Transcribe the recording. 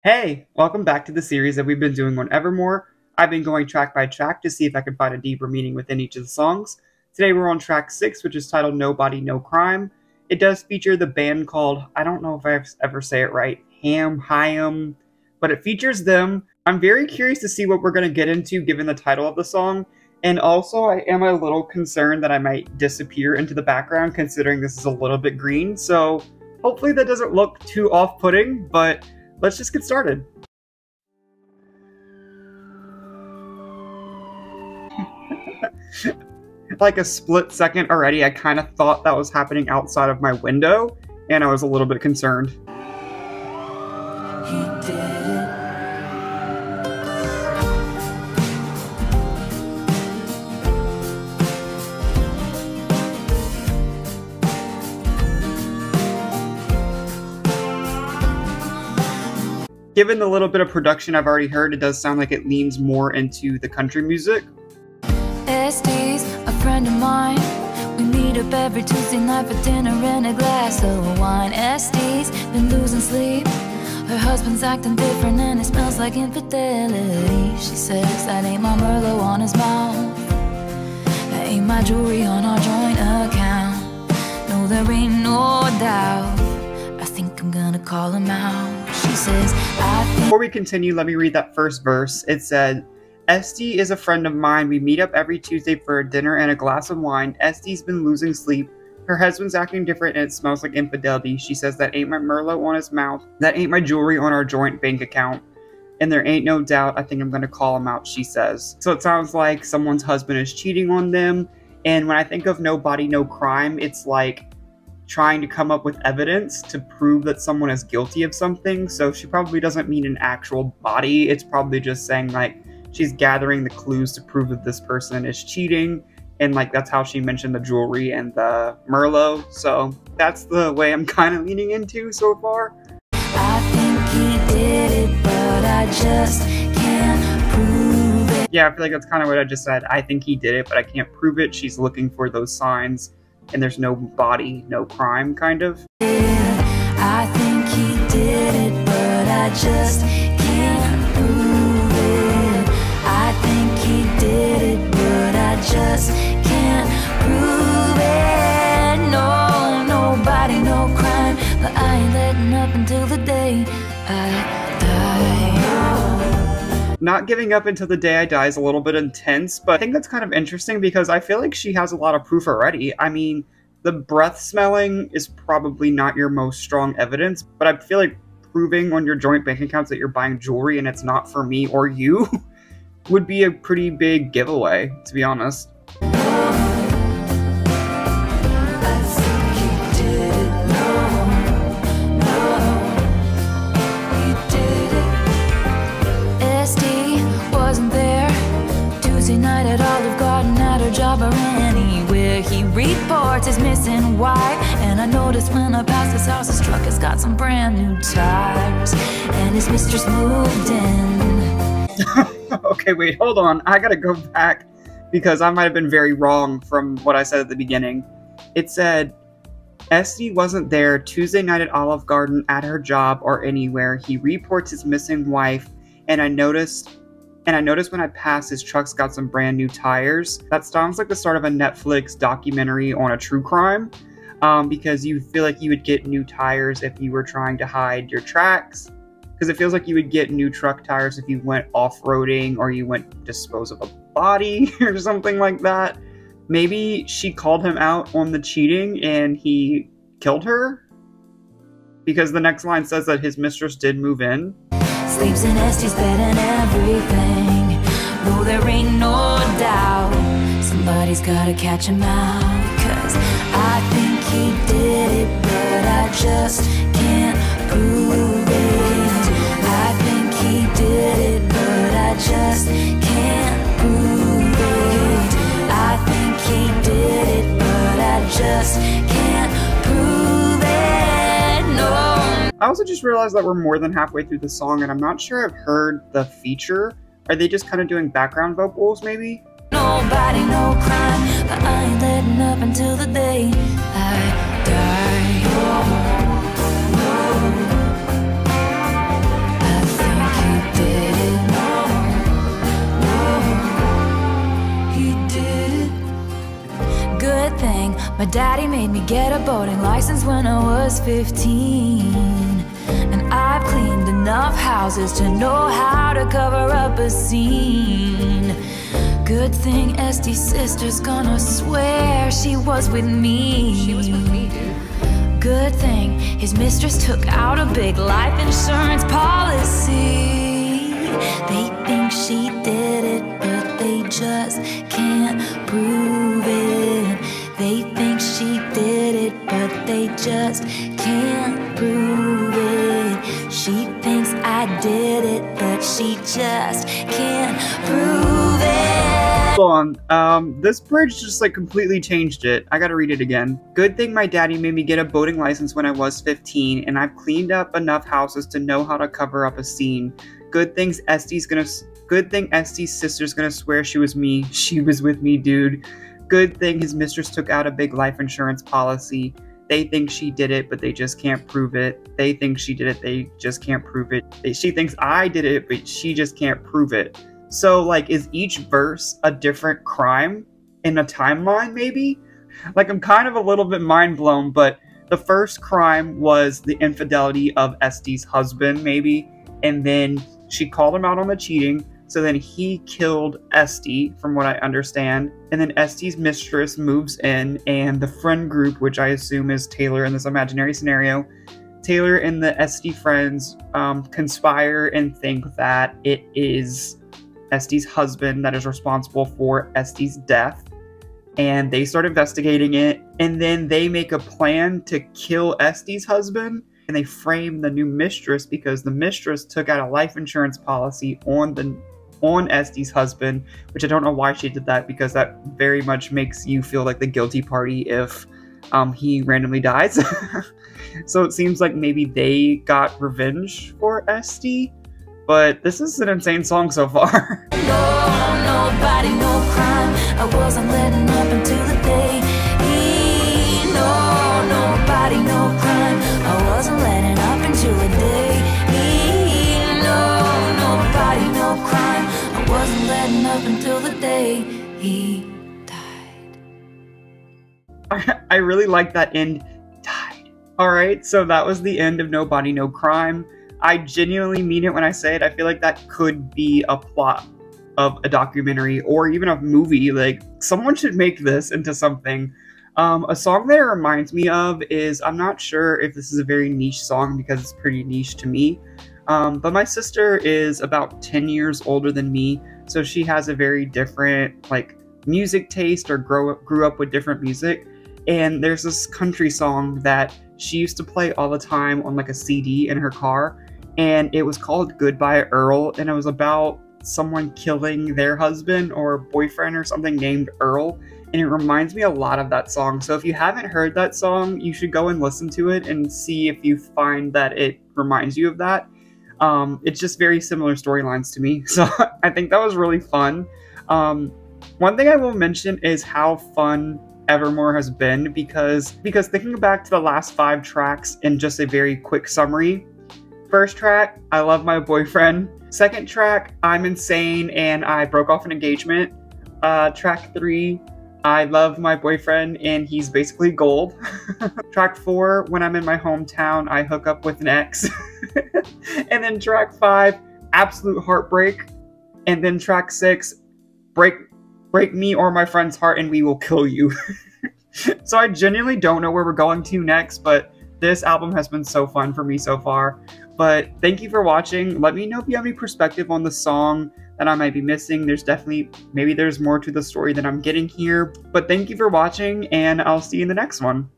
Hey, welcome back to the series that we've been doing on Evermore. I've been going track by track to see if I can find a deeper meaning within each of the songs. Today we're on track 6, which is titled No Body, No Crime. It does feature the band called, I don't know if I ever say it right, Haim, but it features them. I'm very curious to see what we're going to get into given the title of the song, and also I am a little concerned that I might disappear into the background considering this is a little bit green, so hopefully that doesn't look too off-putting, but let's just get started. Like a split second already, I kind of thought that was happening outside of my window, and I was a little bit concerned. He did it. Given the little bit of production I've already heard, it does sound like it leans more into the country music. SD's a friend of mine. We meet up every Tuesday night for dinner and a glass of wine. SD's been losing sleep. Her husband's acting different and it smells like infidelity. She says that ain't my Merlot on his mouth. That ain't my jewelry on our joint account. No, there ain't no doubt. I think I'm gonna call him out. She says, Before we continue, let me read that first verse. It said, SD is a friend of mine. We meet up every Tuesday for a dinner and a glass of wine. SD's been losing sleep. Her husband's acting different and it smells like infidelity. She says that ain't my Merlot on his mouth. That ain't my jewelry on our joint bank account. And there ain't no doubt. I think I'm gonna call him out, she says. So it sounds like someone's husband is cheating on them. And when I think of no body, no crime, it's like trying to come up with evidence to prove that someone is guilty of something. So she probably doesn't mean an actual body. It's probably just saying like she's gathering the clues to prove that this person is cheating. And like that's how she mentioned the jewelry and the Merlot. So that's the way I'm kind of leaning into so far. I think he did it, but I just can't prove it. Yeah, I feel like that's kind of what I just said. I think he did it, but I can't prove it. She's looking for those signs. And there's no body, no crime, kind of. I think he did it, but I just can't prove it. I think he did it, but I just can't prove it. No, no body, no crime, but I ain't letting up until the day I die. Not giving up until the day I die is a little bit intense, but I think that's kind of interesting because I feel like she has a lot of proof already. I mean, the breath smelling is probably not your most strong evidence, but I feel like proving on your joint bank accounts that you're buying jewelry and it's not for me or you would be a pretty big giveaway, to be honest. Night at Olive Garden, at her job or anywhere. He reports his missing wife, and I noticed when I passed his house, his truck has got some brand new tires, and his mistress moved in. Okay, wait, hold on. I gotta go back because I might have been very wrong from what I said at the beginning. It said, SD wasn't there Tuesday night at Olive Garden, at her job or anywhere. He reports his missing wife, and I noticed when I passed, his truck's got some brand new tires. That sounds like the start of a Netflix documentary on a true crime, because you feel like you would get new tires if you were trying to hide your tracks. Because it feels like you would get new truck tires if you went off-roading or you went to dispose of a body or something like that. Maybe she called him out on the cheating and he killed her? Because the next line says that his mistress did move in. Sleeps in SD's bed and everything. No, there ain't no doubt. Somebody's gotta catch him out. Cause I think he did it, but I just can't prove it. I think he did it, but I just can't prove it. I think he did it, but I just can't prove it. No. I also just realized that we're more than halfway through the song and I'm not sure I've heard the feature. Are they just kind of doing background vocals, maybe? Nobody, no crime, but I ain't letting up until the day I die. I daddy made me get a boating license when I was 15. And I've cleaned enough houses to know how to cover up a scene. Good thing Este's sister's gonna swear she was with me. She was with me, dude. Good thing his mistress took out a big life insurance policy. They think she did it, but they just can't prove it. They think she did it, but they just can't prove it. She thinks I did it, but she just can't prove it. Hold on, this bridge just like completely changed it. I gotta read it again. Good thing my daddy made me get a boating license when I was 15, and I've cleaned up enough houses to know how to cover up a scene. Good thing Este's sister's gonna swear she was me. She was with me, dude. Good thing his mistress took out a big life insurance policy. They think she did it, but they just can't prove it. They think she did it, they just can't prove it. She thinks I did it, but she just can't prove it. So, like, is each verse a different crime in a timeline, maybe? Like, I'm kind of a little bit mind blown, but the first crime was the infidelity of Este's husband, maybe. And then she called him out on the cheating. So then he killed Este, from what I understand. And then Este's mistress moves in, and the friend group, which I assume is Taylor in this imaginary scenario, Taylor and the Este friends conspire and think that it is Este's husband that is responsible for Este's death. And they start investigating it, and then they make a plan to kill Este's husband. And they frame the new mistress because the mistress took out a life insurance policy on Este's husband, which I don't know why she did that, because that very much makes you feel like the guilty party if he randomly dies. So it seems like maybe they got revenge for Este, but this is an insane song so far. No, nobody, no crime. I wasn't letting up until the day. No, nobody, no crime. I wasn't letting up until the day. No, nobody, no crime. I wasn't letting up until the day he died. I really like that end. Died. Alright, so that was the end of Nobody, No Crime. I genuinely mean it when I say it. I feel like that could be a plot of a documentary or even a movie. Like, someone should make this into something. A song that it reminds me of is, I'm not sure if this is a very niche song because it's pretty niche to me, but my sister is about 10 years older than me, so she has a very different, like, music taste or grew up with different music. And there's this country song that she used to play all the time on like a CD in her car, and it was called Goodbye Earl, and it was about someone killing their husband or boyfriend or something named Earl, and it reminds me a lot of that song. So if you haven't heard that song, you should go and listen to it and see if you find that it reminds you of that. It's just very similar storylines to me, so I think that was really fun. One thing I will mention is how fun Evermore has been, because thinking back to the last 5 tracks in just a very quick summary. First track, I Love My Boyfriend. Second track, I'm Insane and I Broke Off an Engagement. Track 3, I Love My Boyfriend and He's Basically Gold. Track 4, When I'm in My Hometown, I Hook Up with an Ex. And then track 5, Absolute Heartbreak. And then track 6, Break Me or My Friend's Heart and We Will Kill You. So I genuinely don't know where we're going to next, but this album has been so fun for me so far. But thank you for watching. Let me know if you have any perspective on the song that I might be missing. Maybe there's more to the story than I'm getting here. But thank you for watching, and I'll see you in the next one.